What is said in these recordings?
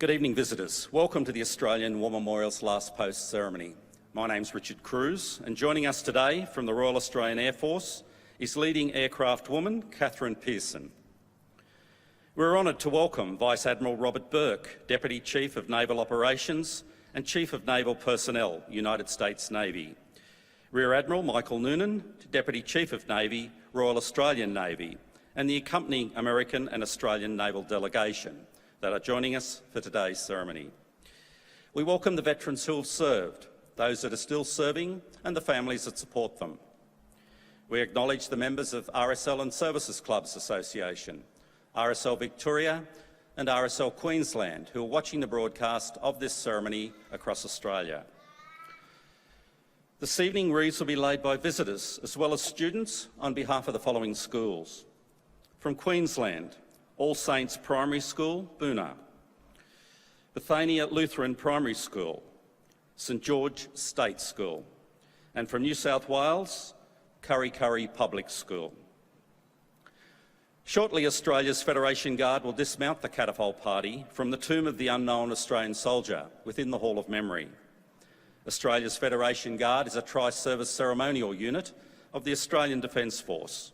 Good evening, visitors. Welcome to the Australian War Memorial's Last Post ceremony. My name's Richard Cruz, and joining us today from the Royal Australian Air Force is leading aircraft woman Catherine Pearson. We're honoured to welcome Vice Admiral Robert Burke, Deputy Chief of Naval Operations and Chief of Naval Personnel, United States Navy. Rear Admiral Michael Noonan, Deputy Chief of Navy, Royal Australian Navy, and the accompanying American and Australian naval delegation that are joining us for today's ceremony. We welcome the veterans who have served, those that are still serving, and the families that support them. We acknowledge the members of RSL and Services Clubs Association, RSL Victoria and RSL Queensland, who are watching the broadcast of this ceremony across Australia. This evening, wreaths will be laid by visitors as well as students on behalf of the following schools. From Queensland, All Saints Primary School, Boonah; Bethania Lutheran Primary School; St George State School; and from New South Wales, Kurri Kurri Public School. Shortly, Australia's Federation Guard will dismount the catapult party from the tomb of the unknown Australian soldier within the Hall of Memory. Australia's Federation Guard is a tri-service ceremonial unit of the Australian Defence Force.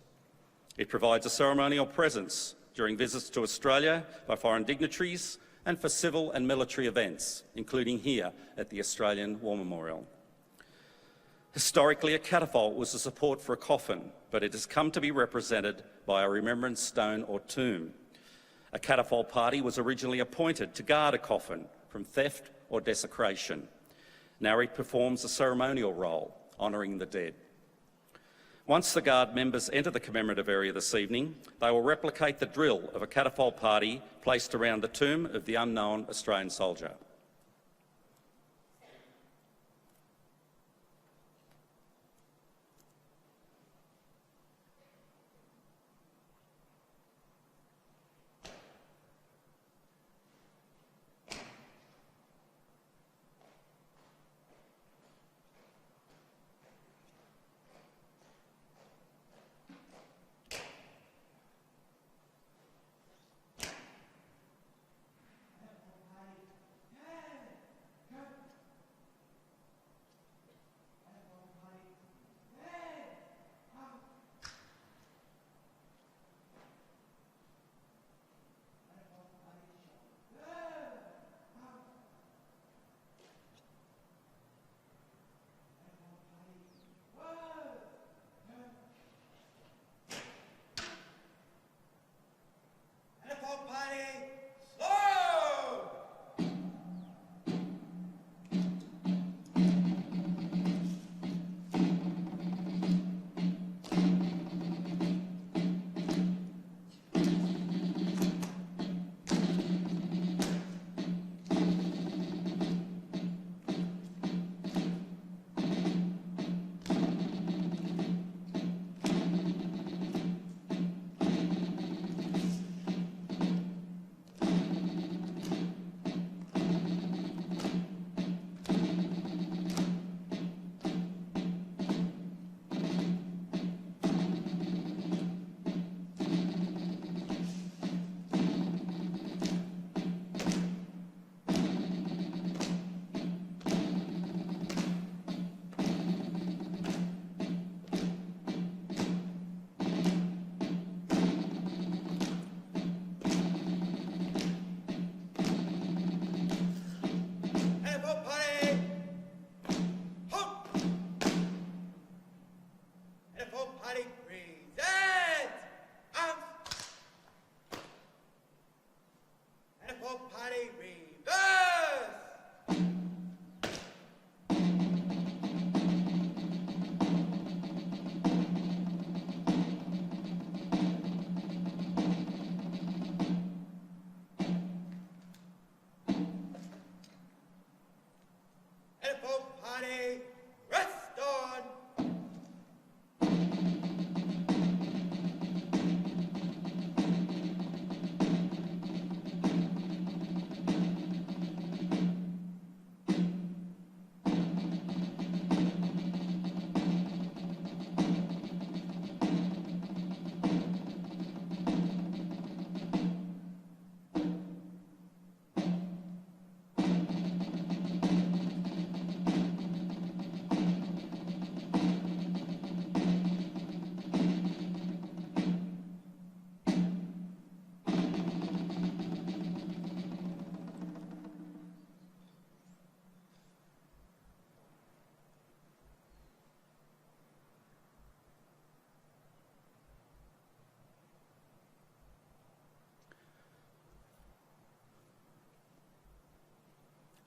It provides a ceremonial presence during visits to Australia by foreign dignitaries and for civil and military events, including here at the Australian War Memorial. Historically, a catafalque was a support for a coffin, but it has come to be represented by a remembrance stone or tomb. A catafalque party was originally appointed to guard a coffin from theft or desecration. Now it performs a ceremonial role, honouring the dead. Once the Guard members enter the commemorative area this evening, they will replicate the drill of a catapult party placed around the tomb of the unknown Australian soldier.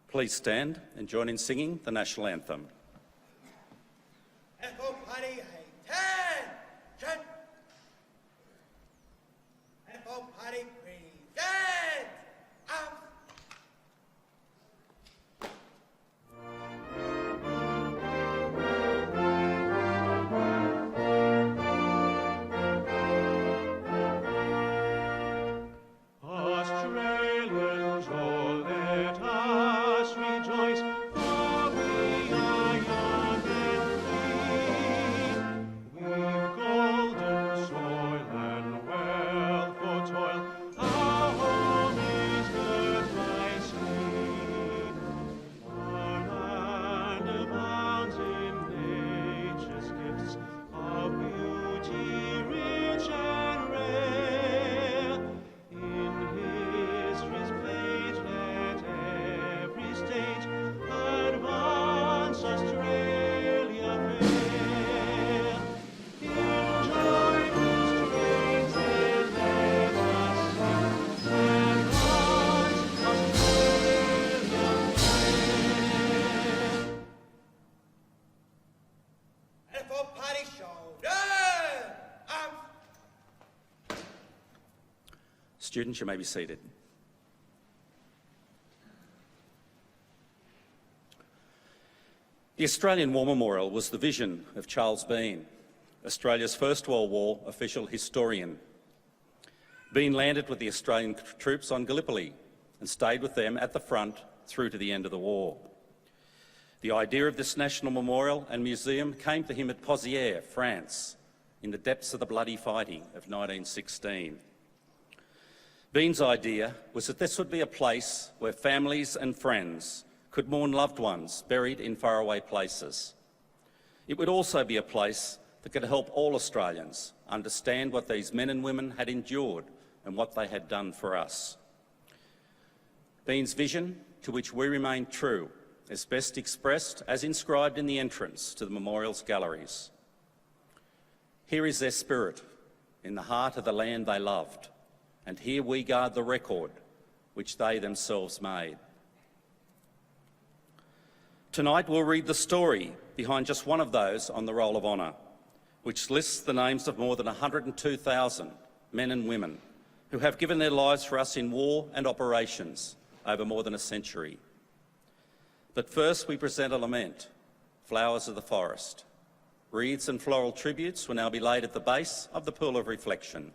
Please stand and join in singing the national anthem. Students, you may be seated. The Australian War Memorial was the vision of Charles Bean, Australia's First World War official historian. Bean landed with the Australian troops on Gallipoli and stayed with them at the front through to the end of the war. The idea of this national memorial and museum came to him at Pozières, France, in the depths of the bloody fighting of 1916. Bean's idea was that this would be a place where families and friends could mourn loved ones buried in faraway places. It would also be a place that could help all Australians understand what these men and women had endured and what they had done for us. Bean's vision, to which we remain true, is best expressed as inscribed in the entrance to the memorial's galleries. Here is their spirit, in the heart of the land they loved, and here we guard the record which they themselves made. Tonight we'll read the story behind just one of those on the Roll of Honour, which lists the names of more than 102,000 men and women who have given their lives for us in war and operations over more than a century. But first we present a lament, Flowers of the Forest. Wreaths and floral tributes will now be laid at the base of the Pool of Reflection.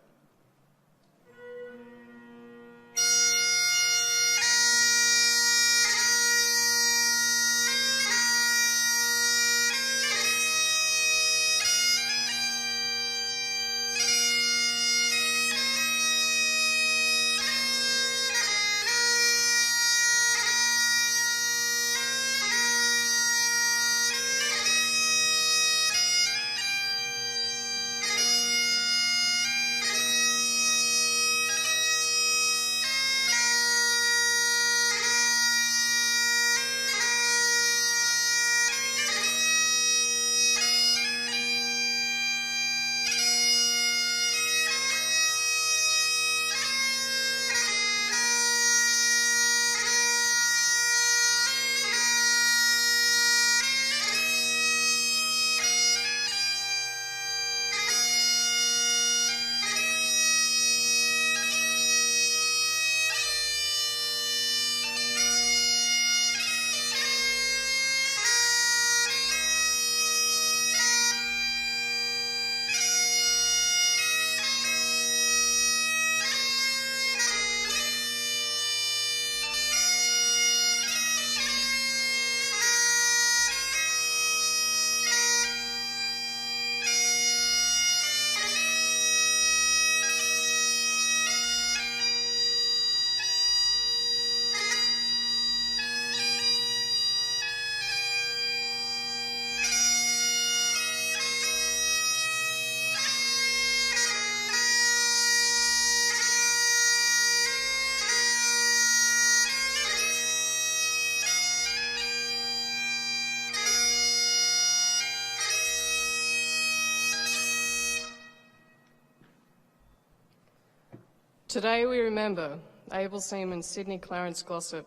Today we remember Able Seaman Sydney Clarence Glossop,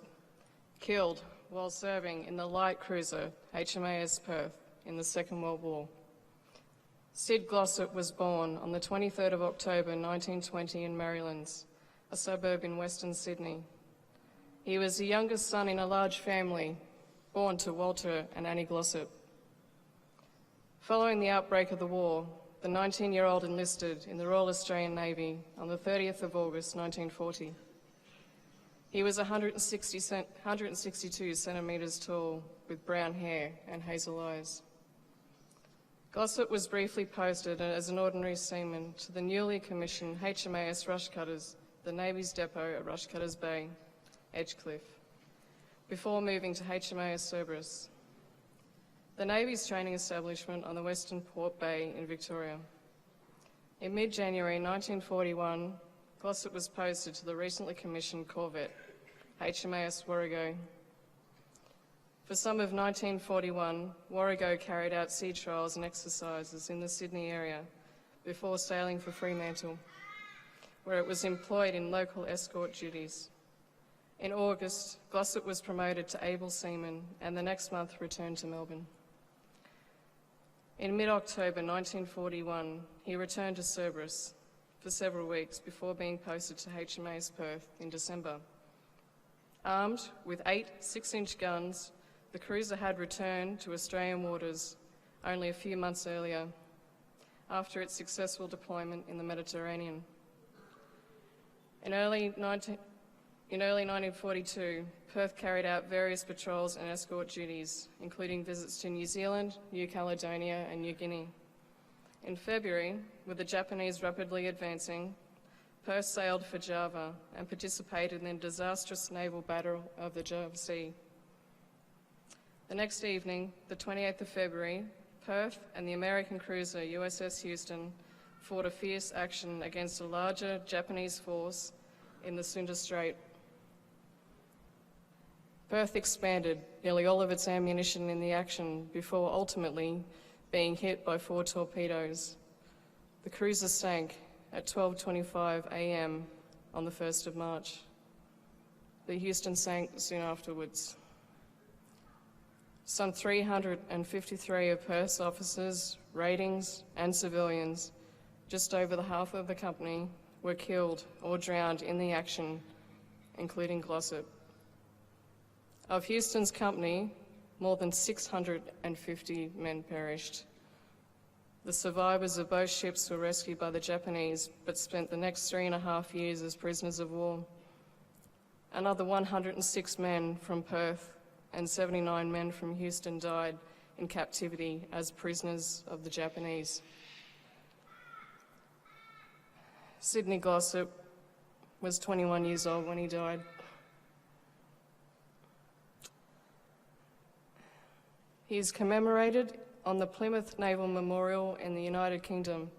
killed while serving in the light cruiser HMAS Perth in the Second World War. Sid Glossop was born on the 23rd of October 1920 in Marylands, a suburb in Western Sydney. He was the youngest son in a large family, born to Walter and Annie Glossop. Following the outbreak of the war, the 19-year-old enlisted in the Royal Australian Navy on the 30th of August 1940. He was 162 centimetres tall, with brown hair and hazel eyes. Glossop was briefly posted as an ordinary seaman to the newly commissioned HMAS Rushcutters, the Navy's depot at Rushcutters Bay, Edgecliff, before moving to HMAS Cerberus, the Navy's training establishment on the Western Port Bay in Victoria. In mid-January 1941, Glossop was posted to the recently commissioned corvette, HMAS Warrego. For some of 1941, Warrego carried out sea trials and exercises in the Sydney area before sailing for Fremantle, where it was employed in local escort duties. In August, Glossop was promoted to able seaman and the next month returned to Melbourne. In mid-October 1941, he returned to Cerberus for several weeks before being posted to HMAS Perth in December. Armed with 8 6-inch guns, the cruiser had returned to Australian waters only a few months earlier, after its successful deployment in the Mediterranean. In early 1942, Perth carried out various patrols and escort duties, including visits to New Zealand, New Caledonia and New Guinea. In February, with the Japanese rapidly advancing, Perth sailed for Java and participated in the disastrous naval battle of the Java Sea. The next evening, the 28th of February, Perth and the American cruiser USS Houston fought a fierce action against a larger Japanese force in the Sunda Strait. Perth expended nearly all of its ammunition in the action before ultimately being hit by 4 torpedoes. The cruiser sank at 12:25 a.m. on the 1st of March. The Houston sank soon afterwards. Some 353 of Perth's officers, ratings and civilians, just over the half of the company, were killed or drowned in the action, including Glossop. Of Houston's company, more than 650 men perished. The survivors of both ships were rescued by the Japanese, but spent the next 3.5 years as prisoners of war. Another 106 men from Perth and 79 men from Houston died in captivity as prisoners of the Japanese. Sidney Glossop was 21 years old when he died. He is commemorated on the Plymouth Naval Memorial in the United Kingdom.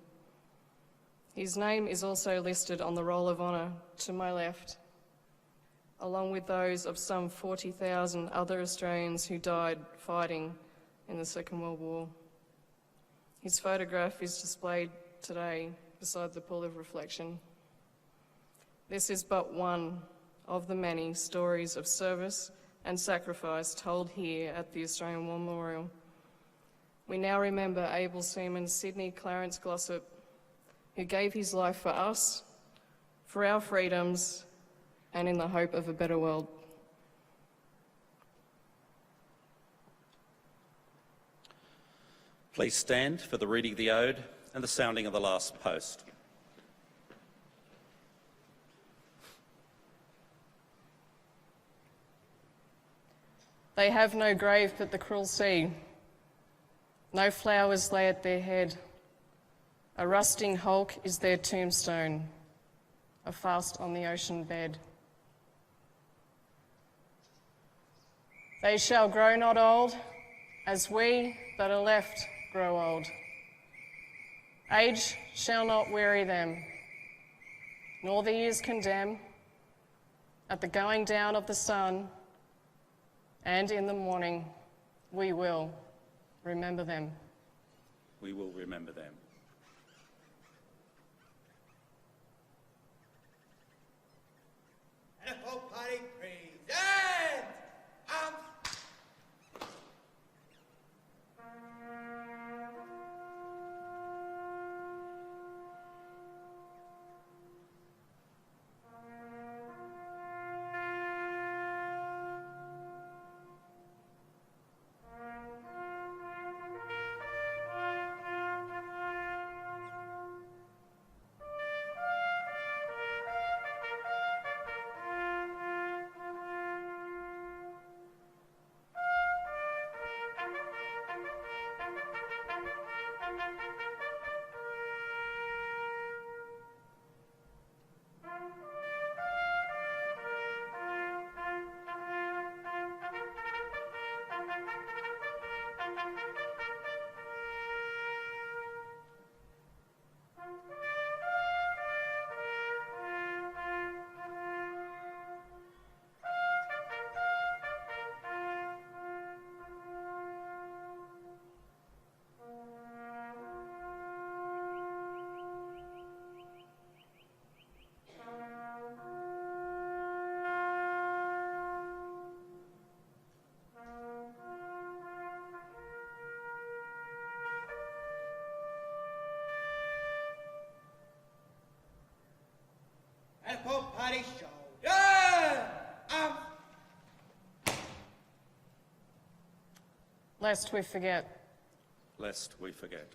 His name is also listed on the Roll of Honour to my left, along with those of some 40,000 other Australians who died fighting in the Second World War. His photograph is displayed today beside the pool of reflection. This is but one of the many stories of service and sacrifice told here at the Australian War Memorial. We now remember able seaman Sidney Clarence Glossop, who gave his life for us, for our freedoms, and in the hope of a better world. Please stand for the reading of the ode and the sounding of the last post. They have no grave but the cruel sea. No flowers lay at their head. A rusting hulk is their tombstone, a fast on the ocean bed. They shall grow not old, as we that are left grow old. Age shall not weary them, nor the years condemn. At the going down of the sun, and in the morning, we will remember them. We will remember them. And a folk party present! Liverpool Party Show. Yeah! Lest we forget. Lest we forget.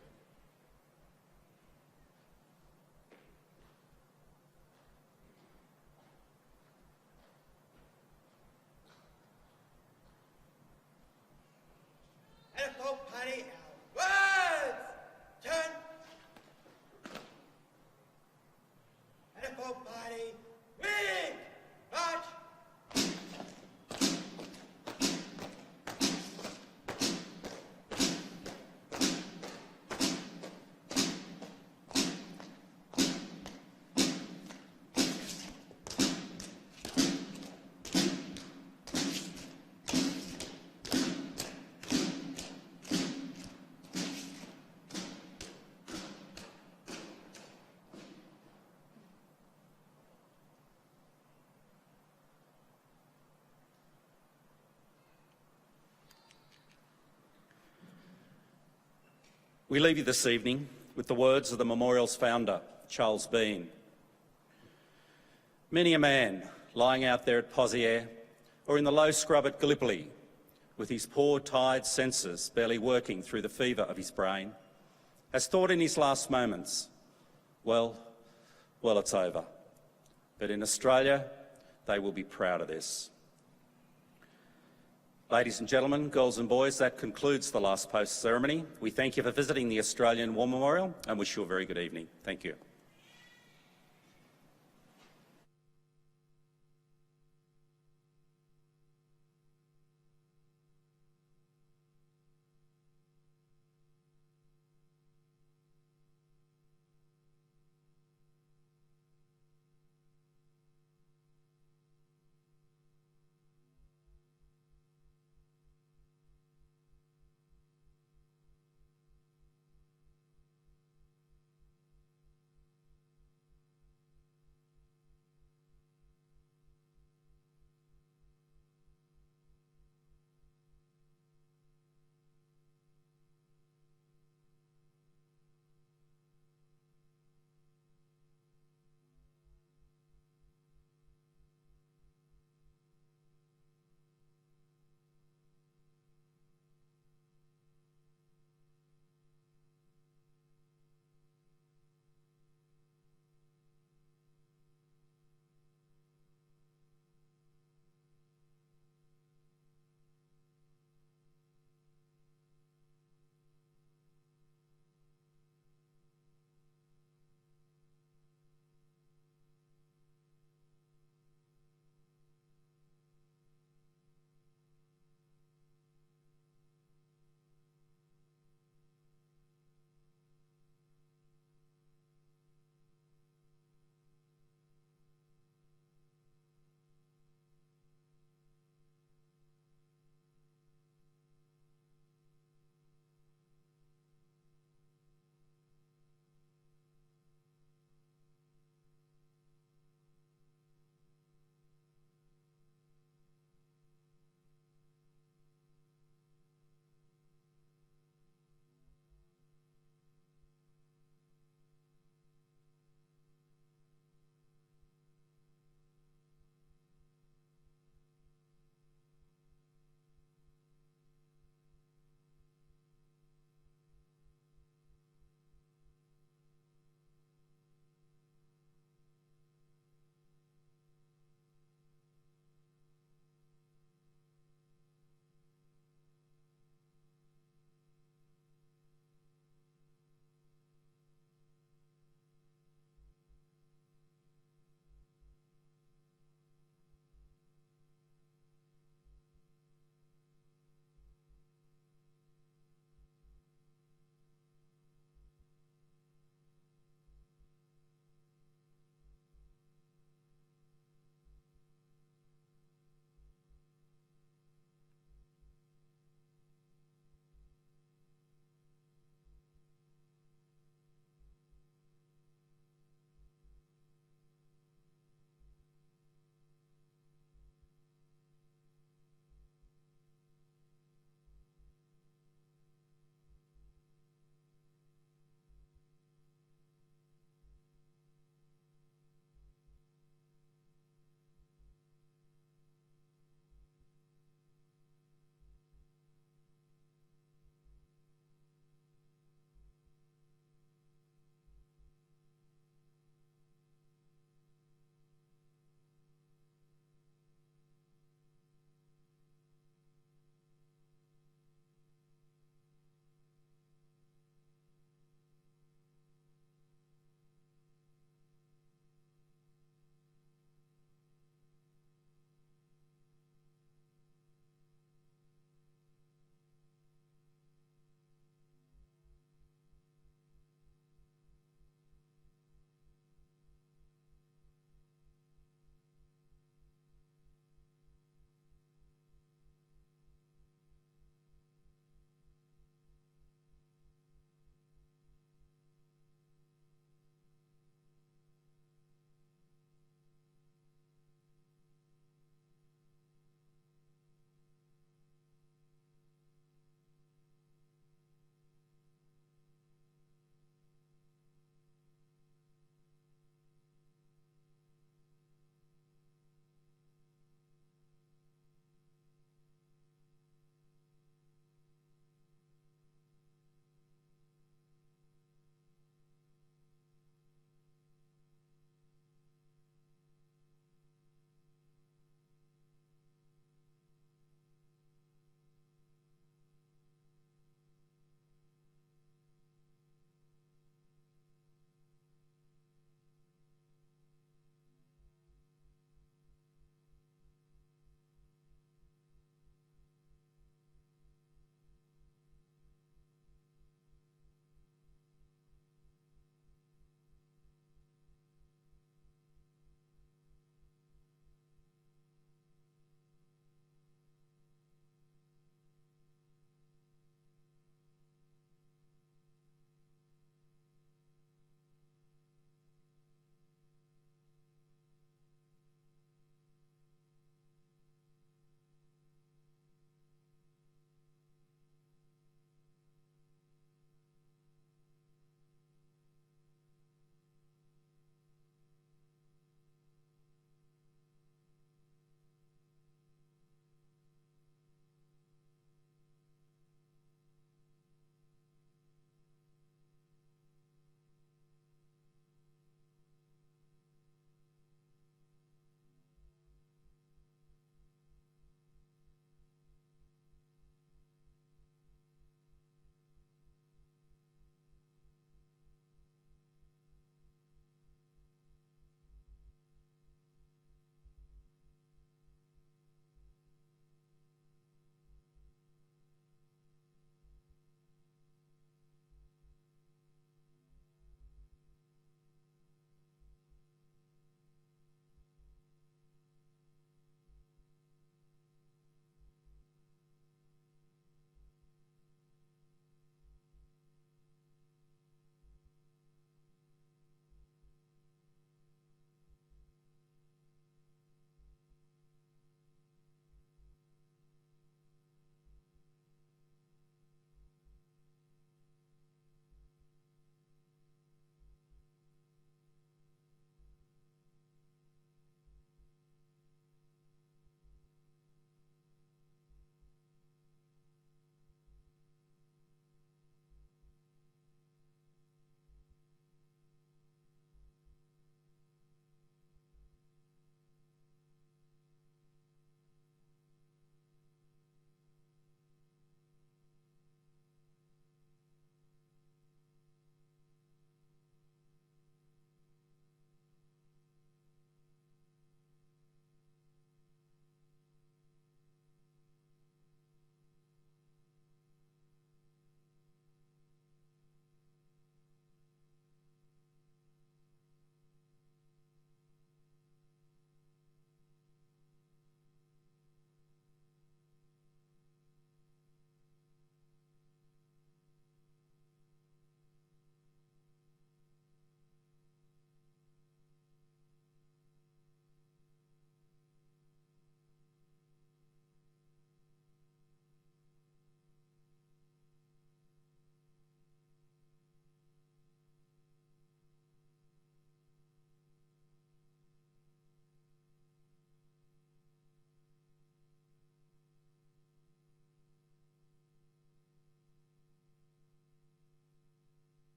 Liverpool Party out. Words! Turn. Liverpool Party. Winning! March! We leave you this evening with the words of the memorial's founder, Charles Bean. Many a man lying out there at Pozières or in the low scrub at Gallipoli, with his poor, tired senses barely working through the fever of his brain, has thought in his last moments, well, it's over. But in Australia, they will be proud of this. Ladies and gentlemen, girls and boys, that concludes the last post ceremony. We thank you for visiting the Australian War Memorial and wish you a very good evening. Thank you.